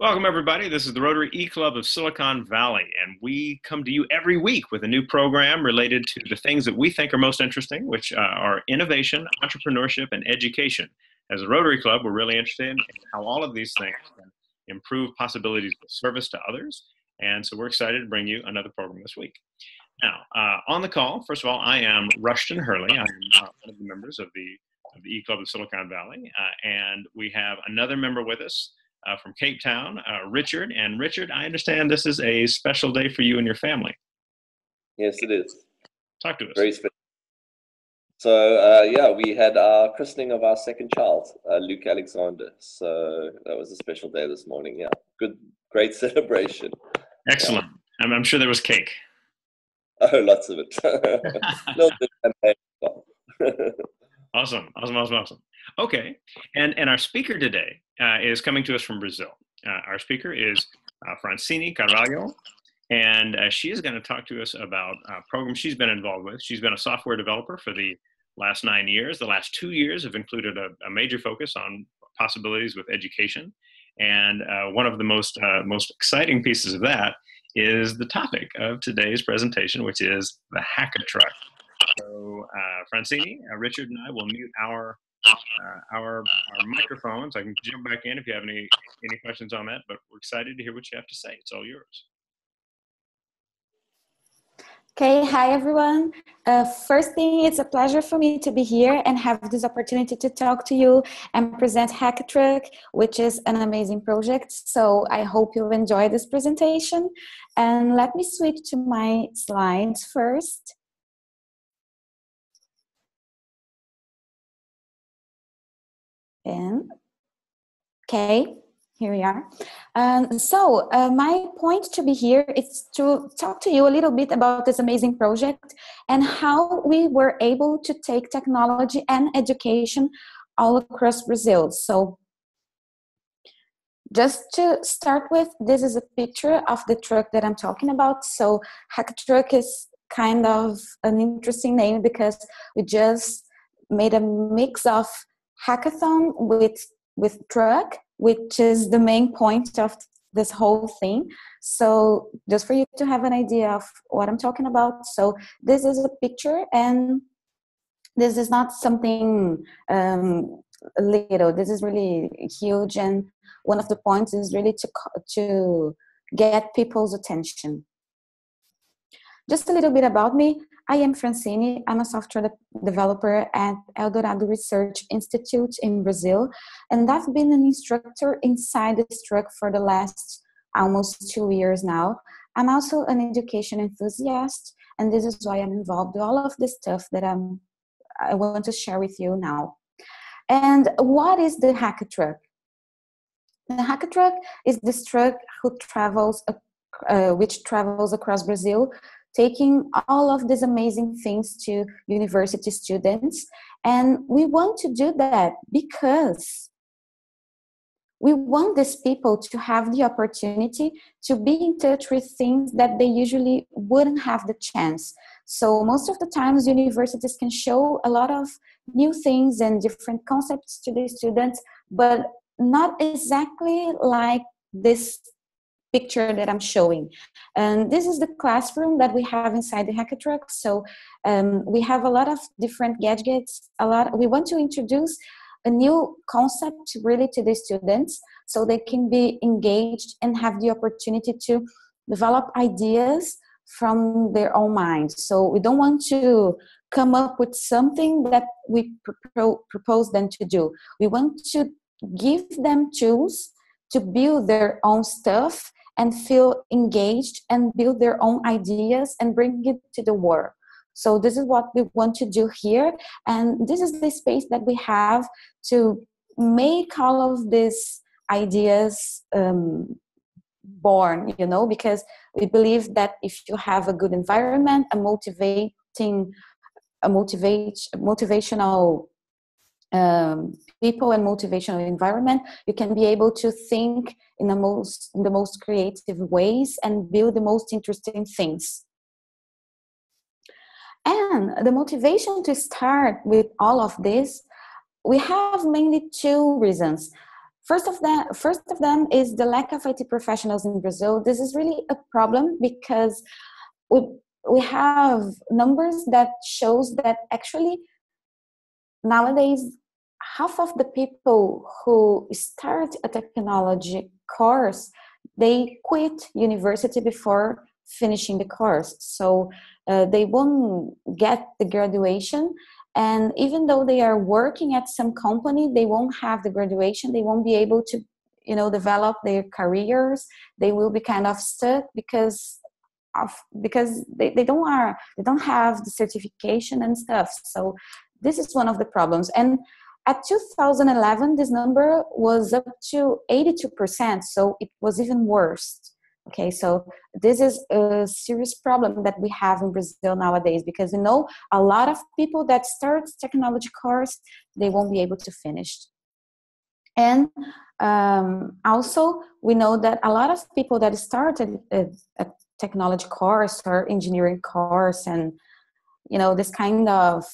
Welcome, everybody. This is the Rotary eClub of Silicon Valley, and we come to you every week with a new program related to the things that we think are most interesting, which are innovation, entrepreneurship, and education. As a Rotary Club, we're really interested in how all of these things can improve possibilities of service to others, and so we're excited to bring you another program this week. Now, on the call, first of all, I am Rushton Hurley. I am one of the members of the eClub of Silicon Valley, and we have another member with us from Cape Town, Richard. And Richard, I understand this is a special day for you and your family. Yes, it is. Talk to us. Very special. So, yeah, we had our christening of our second child, Luke Alexander. So that was a special day this morning. Yeah, great celebration. Excellent. Yeah. I'm sure there was cake. Oh, lots of it. Little bit of champagne. Awesome. Okay, and our speaker today is coming to us from Brazil. Our speaker is Francini Carvalho, and she is going to talk to us about programs she's been involved with. She's been a software developer for the last 9 years. The last 2 years have included a major focus on possibilities with education, and one of the most exciting pieces of that is the topic of today's presentation, which is the Hackatruck. So, Francini, Richard, and I will mute our microphones. I can jump back in if you have any questions on that, but we're excited to hear what you have to say. It's all yours. Okay, hi everyone. First thing, it's a pleasure for me to be here and have this opportunity to talk to you and present Hackatruck, which is an amazing project. So I hope you'll enjoy this presentation. And let me switch to my slides first. And okay, here we are. So my point to be here is to talk to you a little bit about this amazing project and how we were able to take technology and education all across Brazil. So just to start with, this is a picture of the truck that I'm talking about. So Hackatruck is kind of an interesting name because we just made a mix of hackathon with truck, which is the main point of this whole thing. So just for you to have an idea of what I'm talking about. So this is a picture, and this is not something little. This is really huge, and one of the points is really to get people's attention. Just a little bit about me. I am Francini. I'm a software developer at Eldorado Research Institute in Brazil, and I've been an instructor inside this truck for the last almost 2 years now. I'm also an education enthusiast, and this is why I'm involved with all of this stuff that I want to share with you now. And what is the Hackatruck? The Hackatruck is this truck which travels across Brazil, taking all of these amazing things to university students. And we want to do that because we want these people to have the opportunity to be in touch with things that they usually wouldn't have the chance. So most of the times universities can show a lot of new things and different concepts to the students, but not exactly like this picture that I'm showing. And this is the classroom that we have inside the Hackatruck. So we have a lot of different gadgets. We want to introduce a new concept really to the students so they can be engaged and have the opportunity to develop ideas from their own mind. So we don't want to come up with something that we propose them to do. We want to give them tools to build their own stuff and feel engaged and build their own ideas and bring it to the world. So this is what we want to do here. And this is the space that we have to make all of these ideas born, because we believe that if you have a good environment, motivational people and motivational environment, you can be able to think in the most creative ways and build the most interesting things. And the motivation to start with all of this, we have mainly two reasons. First of them is the lack of IT professionals in Brazil. This is really a problem because we have numbers that shows that actually nowadays half of the people who start a technology course, they quit university before finishing the course. So they won't get the graduation. And even though they are working at some company, they won't have the graduation. They won't be able to, develop their careers. They will be kind of stuck because they don't have the certification and stuff. So this is one of the problems. And at 2011, this number was up to 82%. So it was even worse. Okay, so this is a serious problem that we have in Brazil nowadays, because a lot of people that start technology course, they won't be able to finish. And also, we know that a lot of people that started a technology course or engineering course and, this kind of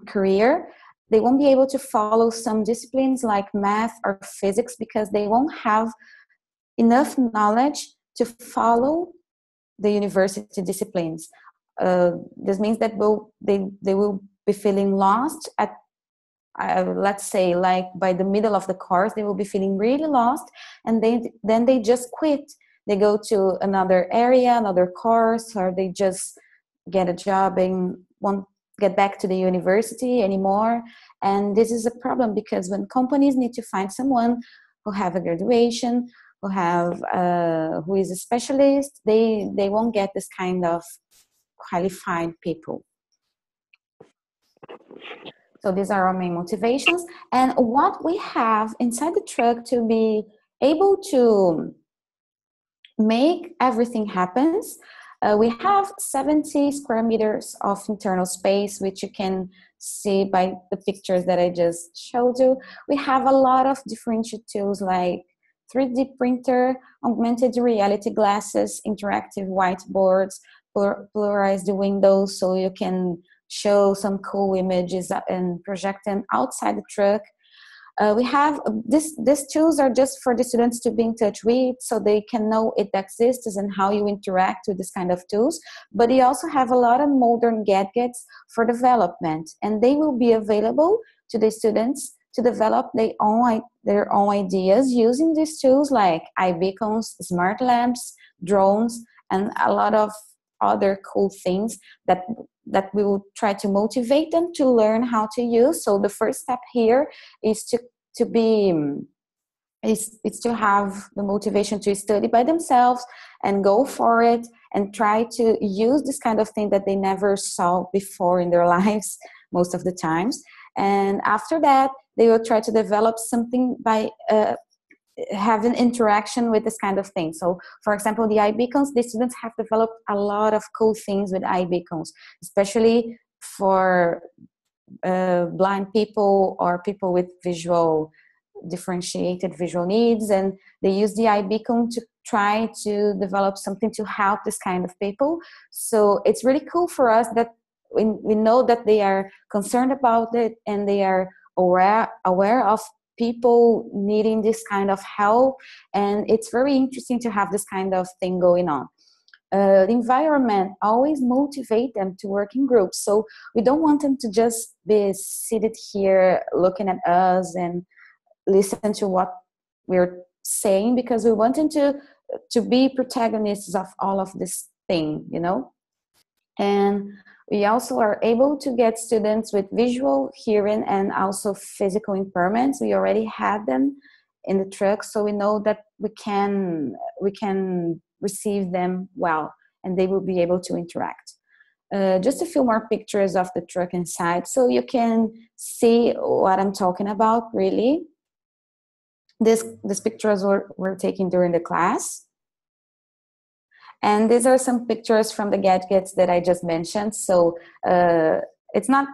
career, they won't be able to follow some disciplines like math or physics because they won't have enough knowledge to follow the university disciplines. This means that they will be feeling lost at, let's say, like by the middle of the course, they will be feeling really lost, and then they just quit. They go to another area, another course, or they just get a job and won't get back to the university anymore. And this is a problem because when companies need to find someone who have a graduation, who is a specialist, they won't get this kind of qualified people. So these are our main motivations. And what we have inside the truck to be able to make everything happen, we have 70 square meters of internal space, which you can see by the pictures that I just showed you. We have a lot of different tools like 3D printer, augmented reality glasses, interactive whiteboards, polarize the windows so you can show some cool images and project them outside the truck. We have these tools are just for the students to be in touch with, so they can know it exists and how you interact with this kind of tools. But we also have a lot of modern gadgets for development, and they will be available to the students to develop their own ideas using these tools like iBeacons, smart lamps, drones, and a lot of other cool things that we will try to motivate them to learn how to use. So the first step here is to have the motivation to study by themselves and go for it and try to use this kind of thing that they never saw before in their lives most of the times. And after that, they will try to develop something by having interaction with this kind of thing. So, for example, the iBeacons, the students have developed a lot of cool things with iBeacons, especially for blind people or people with differentiated visual needs. And they use the iBeacon to try to develop something to help this kind of people. So it's really cool for us that we know that they are concerned about it and they are aware of people needing this kind of help, and it's very interesting to have this kind of thing going on. The environment always motivate them to work in groups, so we don't want them to just be seated here looking at us and listen to what we're saying, because we want them to be protagonists of all of this thing, And we also are able to get students with visual, hearing, and also physical impairments. We already had them in the truck, so we know that we can receive them well, and they will be able to interact. Just a few more pictures of the truck inside, so you can see what I'm talking about, really. These pictures were taken during the class. And these are some pictures from the gadgets that I just mentioned. So it's not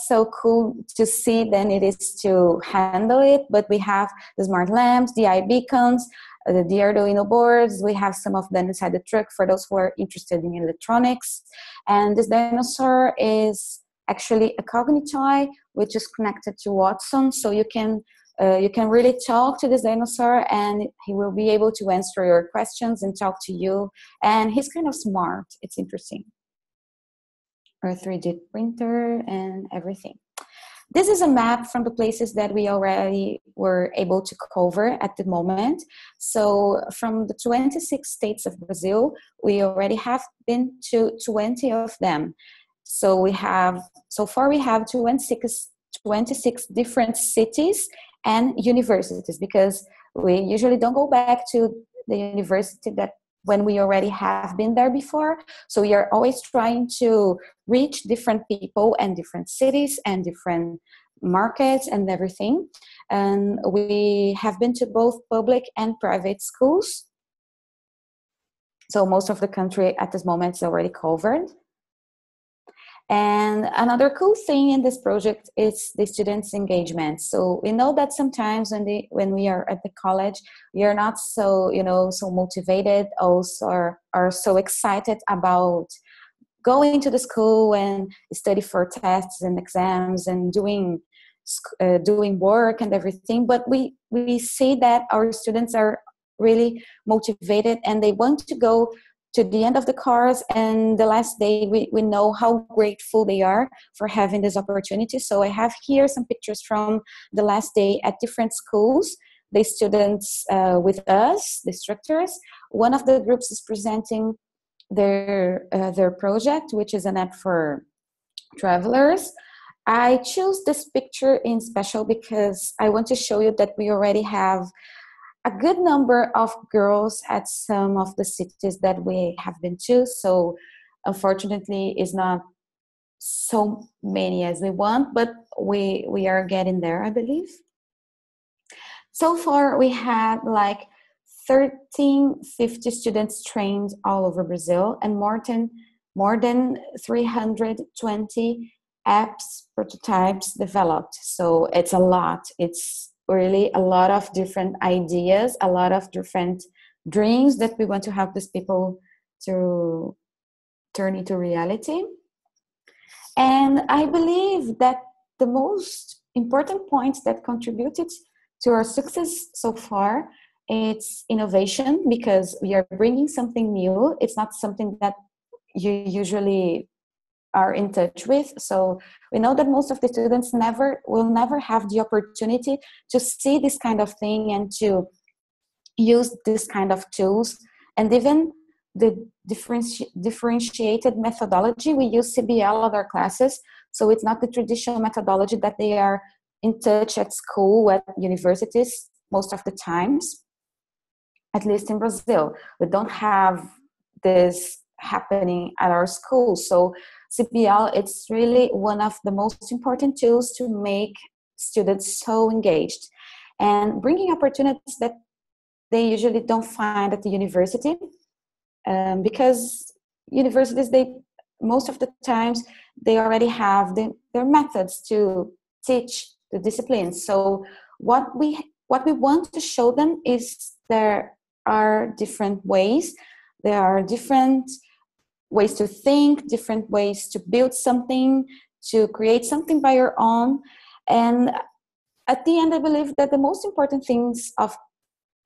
so cool to see than it is to handle it. But we have the smart lamps, the iBeacons, the Arduino boards. We have some of them inside the truck for those who are interested in electronics. And this dinosaur is actually a Cognitoy, which is connected to Watson. So you can You can really talk to this dinosaur and he will be able to answer your questions and talk to you. And he's kind of smart. It's interesting. Or 3D printer and everything. This is a map from the places that we already were able to cover at the moment. So from the 26 states of Brazil, we already have been to 20 of them. So far we have 26 different cities and universities, because we usually don't go back to the university that when we already have been there before. So we are always trying to reach different people and different cities and different markets and everything. And we have been to both public and private schools. So most of the country at this moment is already covered. And another cool thing in this project is the students' engagement. So we know that sometimes when we are at the college, we are not so, so motivated, also are so excited about going to the school and study for tests and exams and doing work and everything. But we see that our students are really motivated and they want to go to the end of the course, and the last day we know how grateful they are for having this opportunity. So I have here some pictures from the last day at different schools, the students with us, the instructors. One of the groups is presenting their project, which is an app for travelers. I chose this picture in special because I want to show you that we already have a good number of girls at some of the cities that we have been to. So unfortunately, it's not so many as we want, but we are getting there, I believe. So far, we had like 1,350 students trained all over Brazil, and more than 320 apps prototypes developed. So it's a lot. It's really a lot of different ideas, a lot of different dreams that we want to help these people to turn into reality. And I believe that the most important points that contributed to our success so far, it's innovation, because we are bringing something new. It's not something that you usually are in touch with. So we know that most of the students will never have the opportunity to see this kind of thing and to use this kind of tools. And even the differentiated methodology, we use CBL at our classes. So it's not the traditional methodology that they are in touch at school, at universities, most of the times, at least in Brazil. We don't have this happening at our school. So CBL, it's really one of the most important tools to make students so engaged and bringing opportunities that they usually don't find at the university, because universities, most of the times they already have their methods to teach the disciplines. So what we want to show them is there are different ways. There are different ways to think, different ways to build something, to create something by your own. And at the end, I believe that the most important things of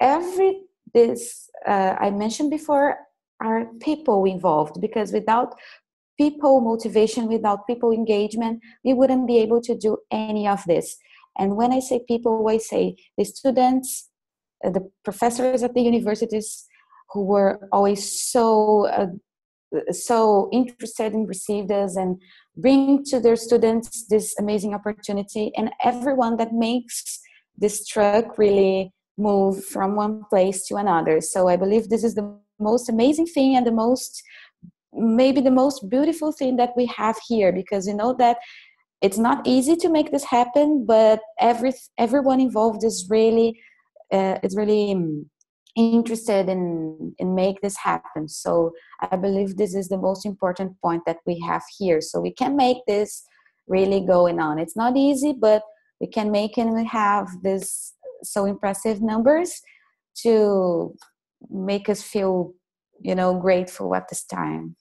I mentioned before are people involved, because without people motivation, without people engagement, we wouldn't be able to do any of this. And when I say people, I say the students, the professors at the universities who were always so interested in receive this and bring to their students this amazing opportunity, and everyone that makes this truck really move from one place to another. So I believe this is the most amazing thing and maybe the most beautiful thing that we have here, because you know that it's not easy to make this happen, but everyone involved is really interested in make this happen. So I believe this is the most important point that we have here. So we can make this really going on. It's not easy, but we can make it, and we have this so impressive numbers to make us feel, grateful at this time.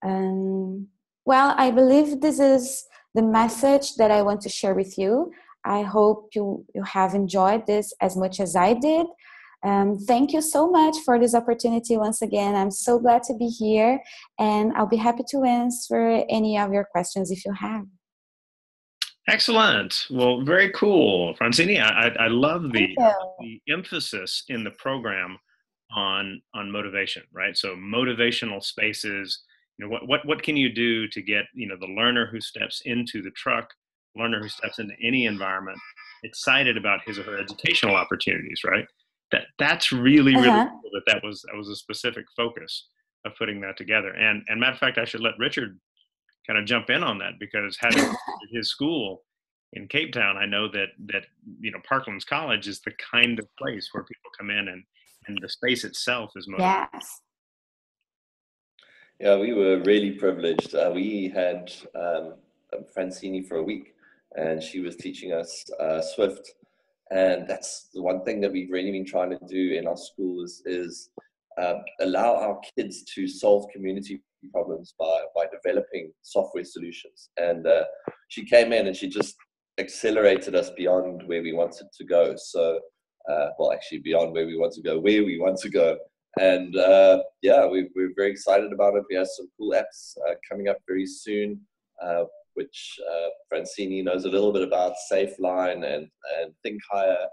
Well, I believe this is the message that I want to share with you. I hope you have enjoyed this as much as I did. Thank you so much for this opportunity once again. I'm so glad to be here, and I'll be happy to answer any of your questions if you have. Excellent. Well, very cool, Francini. I love the emphasis in the program on motivation, right? So motivational spaces. What can you do to get the learner who steps into the truck, learner who steps into any environment, excited about his or her educational opportunities, right? That's really cool that was a specific focus of putting that together. And matter of fact, I should let Richard kind of jump in on that, because having his school in Cape Town, I know that Parklands College is the kind of place where people come in and the space itself is motivating. Yes. Yeah, we were really privileged. We had Francini for a week, and she was teaching us Swift. And that's the one thing that we've really been trying to do in our school is allow our kids to solve community problems by developing software solutions. And she came in and she just accelerated us beyond where we wanted to go. So, well, actually beyond where we want to go. And yeah, we're very excited about it. We have some cool apps coming up very soon, which Francini knows a little bit about, SafeLine and Think Higher.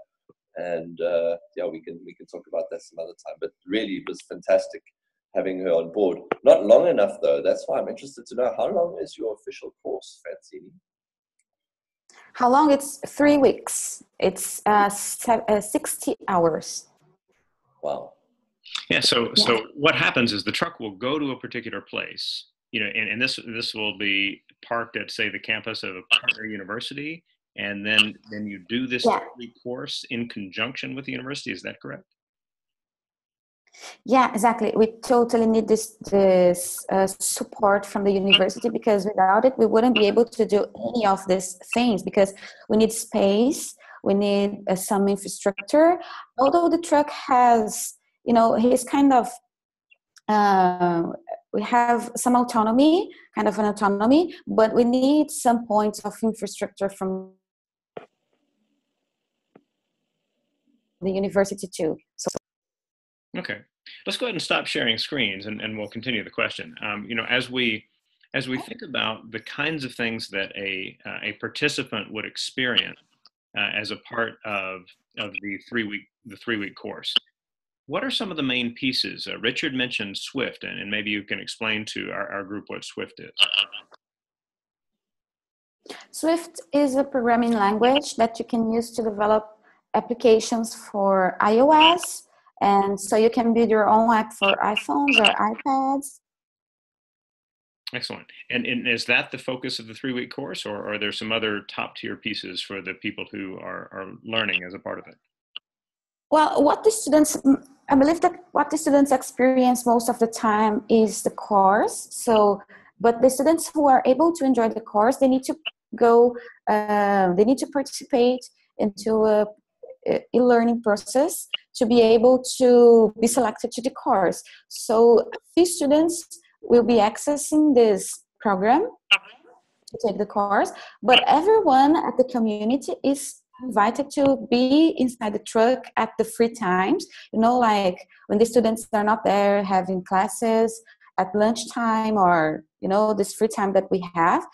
And yeah, we can talk about that some other time. But really, it was fantastic having her on board. Not long enough, though. That's why I'm interested to know, how long is your official course, Francini? How long? It's 3 weeks. It's 60 hours. Wow. Yeah. So what happens is the truck will go to a particular place, and this will be parked at, say, the campus of a partner university, and then you do this 3-week course in conjunction with the university. Is that correct? Yeah, exactly. We totally need this support from the university, because without it, we wouldn't be able to do any of these things, because we need space, we need some infrastructure. Although the truck has, he's kind of, we have some autonomy, kind of an autonomy, but we need some points of infrastructure from the university too. So. Okay, let's go ahead and stop sharing screens, and we'll continue the question. As we think about the kinds of things that a participant would experience as a part of the 3-week course, what are some of the main pieces? Richard mentioned Swift, and maybe you can explain to our group what Swift is. Swift is a programming language that you can use to develop applications for iOS. And so you can build your own app for iPhones or iPads. Excellent. And is that the focus of the 3-week course, or are there some other top tier pieces for the people who are learning as a part of it? Well, I believe that what the students experience most of the time is the course. But the students who are able to enjoy the course, they need to participate into a e-learning process to be able to be selected to the course. So these students will be accessing this program to take the course, but everyone at the community is invited to be inside the truck at the free times, like when the students are not there having classes at lunchtime, or this free time that we have.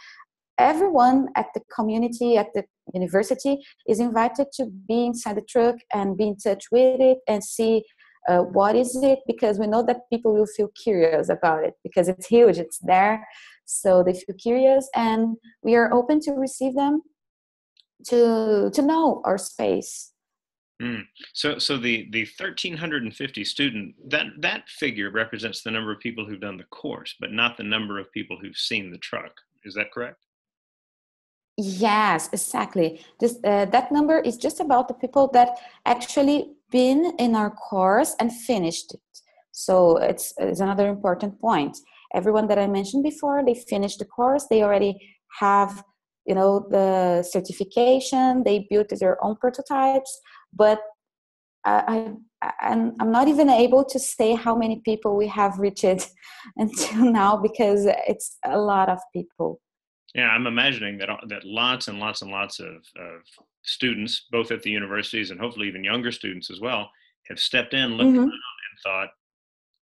Everyone at the community, at the university, is invited to be inside the truck and be in touch with it and see what is it, because we know that people will feel curious about it, because it's huge, it's there. So they feel curious, and we are open to receive them to know our space. So the 1,350 student, that figure represents the number of people who've done the course, but not the number of people who've seen the truck. Is that correct? Yes, exactly. That number is just about the people that actually been in our course and finished it. So it's another important point. Everyone that I mentioned before, they finished the course. They already have, the certification. They built their own prototypes. But I'm not even able to say how many people we have reached until now, because it's a lot of people. Yeah, I'm imagining that lots and lots and lots of students, both at the universities and hopefully even younger students as well, have stepped in, looked around, Mm-hmm. and thought,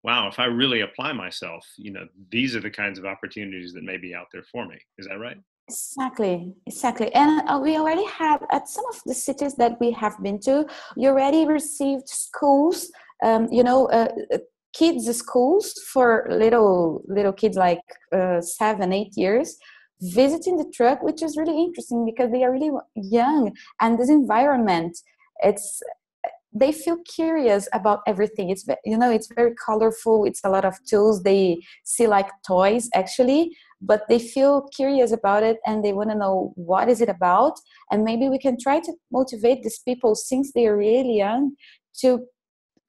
"Wow, if I really apply myself, these are the kinds of opportunities that may be out there for me." Is that right? Exactly, exactly. And we already have, at some of the cities that we have been to, you already received schools, kids schools for little kids like 7, 8 years, visiting the truck, which is really interesting because they are really young, and this environment, it's they feel curious about everything. It's very colorful. It's a lot of tools. They see like toys actually, but they feel curious about it and they want to know what is it about. And maybe we can try to motivate these people since they are really young to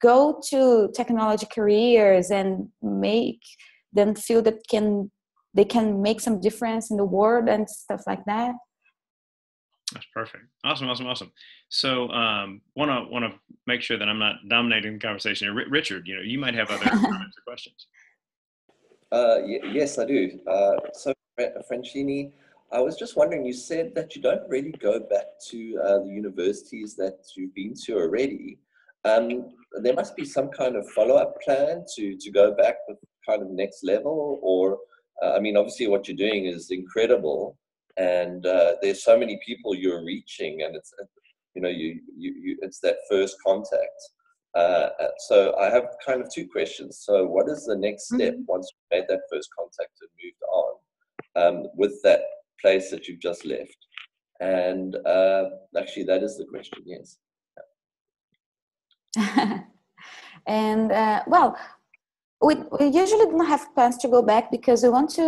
go to technology careers and make them feel that they can make some difference in the world and stuff like that. That's perfect. Awesome, awesome, awesome. So, want to make sure that I'm not dominating the conversation. Richard, you might have other comments or questions. Yes, I do. Francini, I was just wondering, you said that you don't really go back to the universities that you've been to already. There must be some kind of follow-up plan to go back with kind of next level, or, I mean, obviously what you're doing is incredible, and there's so many people you're reaching, and it's, it's that first contact. So I have kind of two questions. So what is the next step Mhm. once you made that first contact and moved on with that place that you've just left? And actually, that is the question, yes. And well, we usually don't have plans to go back because we want to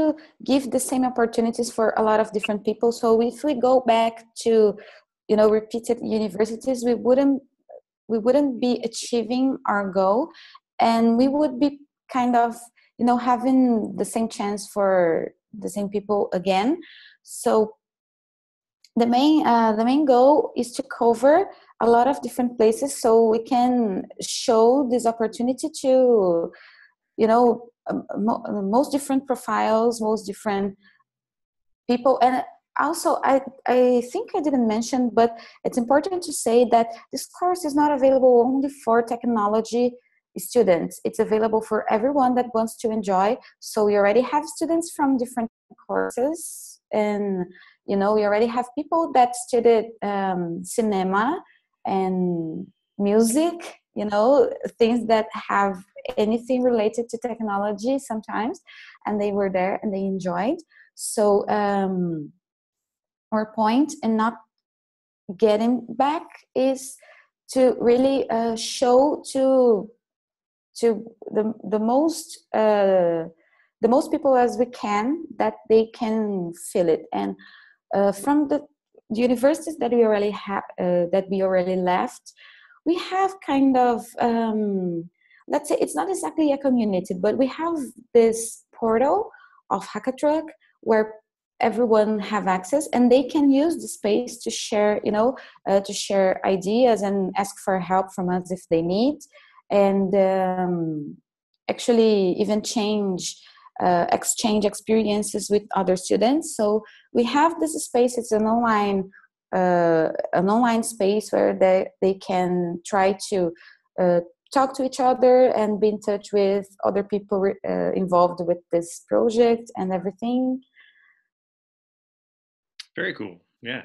give the same opportunities for a lot of different people. So if we go back to, repeated universities, we wouldn't be achieving our goal, and we would be kind of, having the same chance for the same people again. So the main goal is to cover a lot of different places so we can show this opportunity to, most different profiles, most different people. And also, I think I didn't mention, but it's important to say that this course is not available only for technology students. It's available for everyone that wants to enjoy. So we already have students from different courses, and we already have people that studied cinema and music, things that have anything related to technology sometimes, and they were there and they enjoyed. So our point in not getting back is to really show to the most people as we can, that they can feel it. And from the universities that we already have, that we already left, we have kind of, let's say, it's not exactly a community, but we have this portal of Hackatruck where everyone have access and they can use the space to share, to share ideas and ask for help from us if they need, and actually even exchange experiences with other students. So we have this space. It's an online space where they can try to talk to each other and be in touch with other people involved with this project and everything. Very cool. Yeah.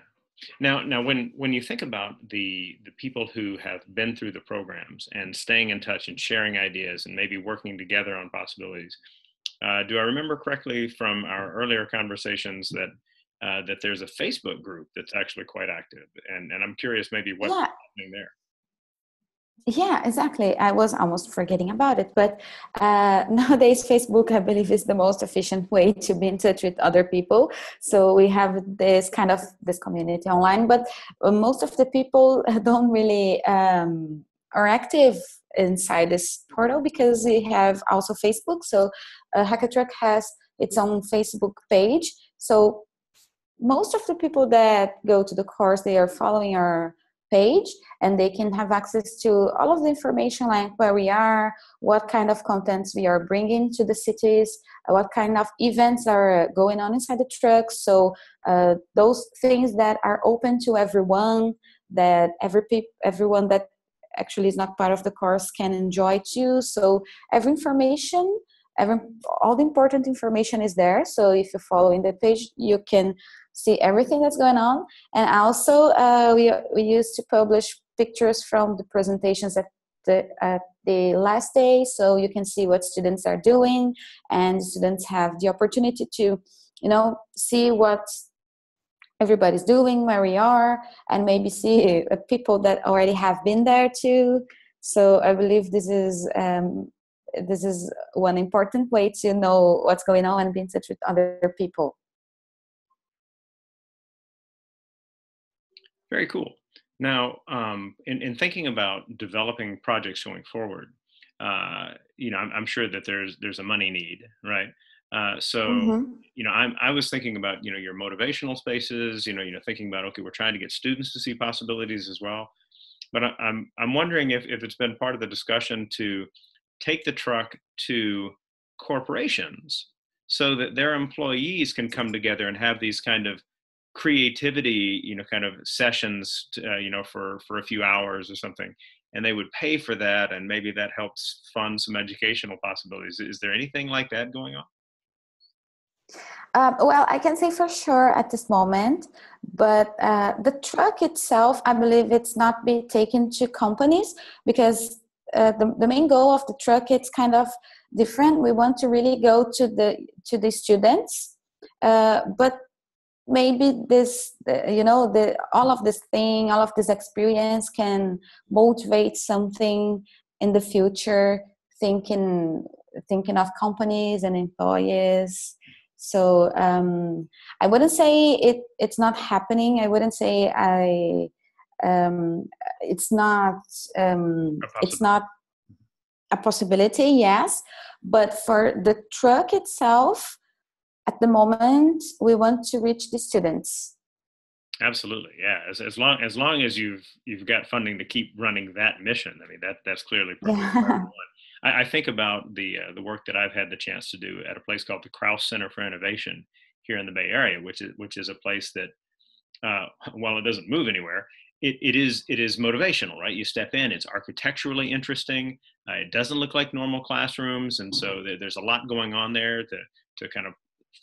Now, when you think about the people who have been through the programs and staying in touch and sharing ideas and maybe working together on possibilities, do I remember correctly from our earlier conversations that there's a Facebook group that's actually quite active, and I'm curious maybe what's Yeah. happening there. Yeah, exactly. I was almost forgetting about it. But nowadays, Facebook, I believe, is the most efficient way to be in touch with other people. So we have this community online, but most of the people don't really are active inside this portal because we have also Facebook. So Hackatruck has its own Facebook page. So most of the people that go to the course, they are following our page, and they can have access to all of the information, like where we are, what kind of contents we are bringing to the cities, what kind of events are going on inside the truck. So those things that are open to everyone, that everyone that actually is not part of the course can enjoy too. So every information, all the important information is there. So if you follow in the page, you can see everything that's going on. And also we used to publish pictures from the presentations at the last day, so you can see what students are doing, and students have the opportunity to, see what everybody's doing, where we are, and maybe see people that already have been there too. So I believe this is one important way to know what's going on and be in touch with other people. Very cool. Now, in thinking about developing projects going forward, I'm sure that there's a money need, right? I was thinking about, your motivational spaces, thinking about, okay, we're trying to get students to see possibilities as well. But I'm wondering if it's been part of the discussion to take the truck to corporations so that their employees can come together and have these kind of creativity, kind of sessions, for a few hours or something, and they would pay for that, and maybe that helps fund some educational possibilities. Is there anything like that going on? Well, I can say for sure at this moment, but the truck itself, I believe it's not be taken to companies, because the main goal of the truck, it's kind of different. We want to really go to the students, but maybe all of this experience can motivate something in the future, thinking of companies and employees. So I wouldn't say it's not happening. I wouldn't say it's not a possibility, yes. But for the truck itself, at the moment, we want to reach the students. Absolutely, yeah. As long as you've got funding to keep running that mission, I mean that's clearly priority one. I think about the work that I've had the chance to do at a place called the Krause Center for Innovation here in the Bay Area, which is a place that while it doesn't move anywhere, it is motivational, right? You step in, it's architecturally interesting. It doesn't look like normal classrooms, and so there's a lot going on there to kind of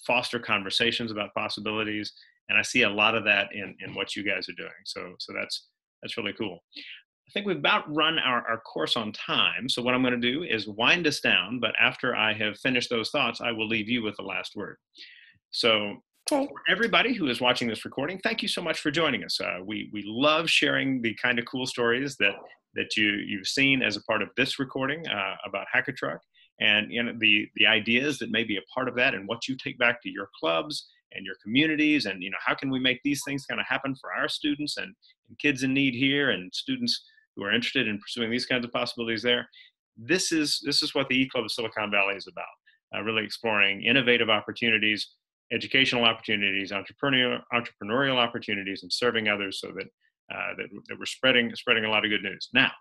foster conversations about possibilities, and I see a lot of that in what you guys are doing. So that's really cool. I think we've about run our course on time. So what I'm going to do is wind us down, but after I have finished those thoughts, I will leave you with the last word. So okay. For everybody who is watching this recording, thank you so much for joining us. We love sharing the kind of cool stories that you've seen as a part of this recording about Hackatruck. And the ideas that may be a part of that, and what you take back to your clubs and your communities, and how can we make these things kind of happen for our students and kids in need here, and students who are interested in pursuing these kinds of possibilities there. This is what the eClub of Silicon Valley is about, really exploring innovative opportunities, educational opportunities, entrepreneurial opportunities, and serving others, so that we're spreading a lot of good news. Now,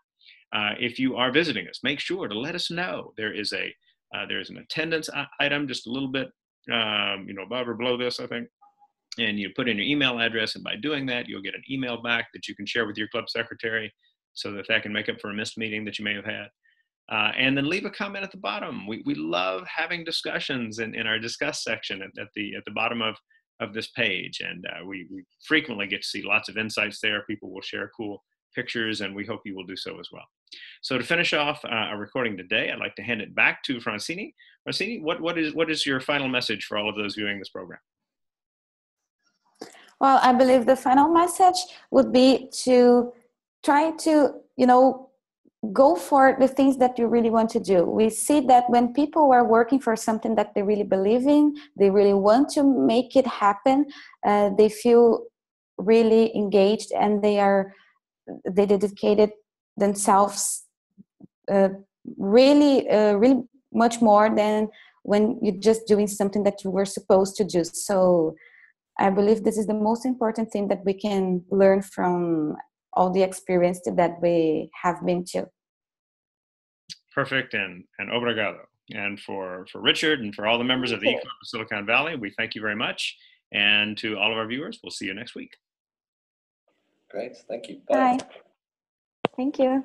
if you are visiting us, make sure to let us know. There is an attendance item just a little bit above or below this, I think, and you put in your email address, and by doing that, you'll get an email back that you can share with your club secretary, so that can make up for a missed meeting that you may have had. And then leave a comment at the bottom. We love having discussions in our discuss section at the bottom of this page, and we frequently get to see lots of insights there. People will share cool pictures, and we hope you will do so as well. So to finish off our recording today, I'd like to hand it back to Francini. Francini, what is your final message for all of those viewing this program? Well, I believe the final message would be to try to, go for the things that you really want to do. We see that when people are working for something that they really believe in, they really want to make it happen, they feel really engaged, and they dedicated themselves really much more than when you're just doing something that you were supposed to do. So I believe this is the most important thing that we can learn from all the experience that we have been to. Perfect, and obrigado. And for Richard and for all the members of the eClub of Silicon Valley, we thank you very much. And to all of our viewers, we'll see you next week. Great, thank you. Bye. Bye. Thank you.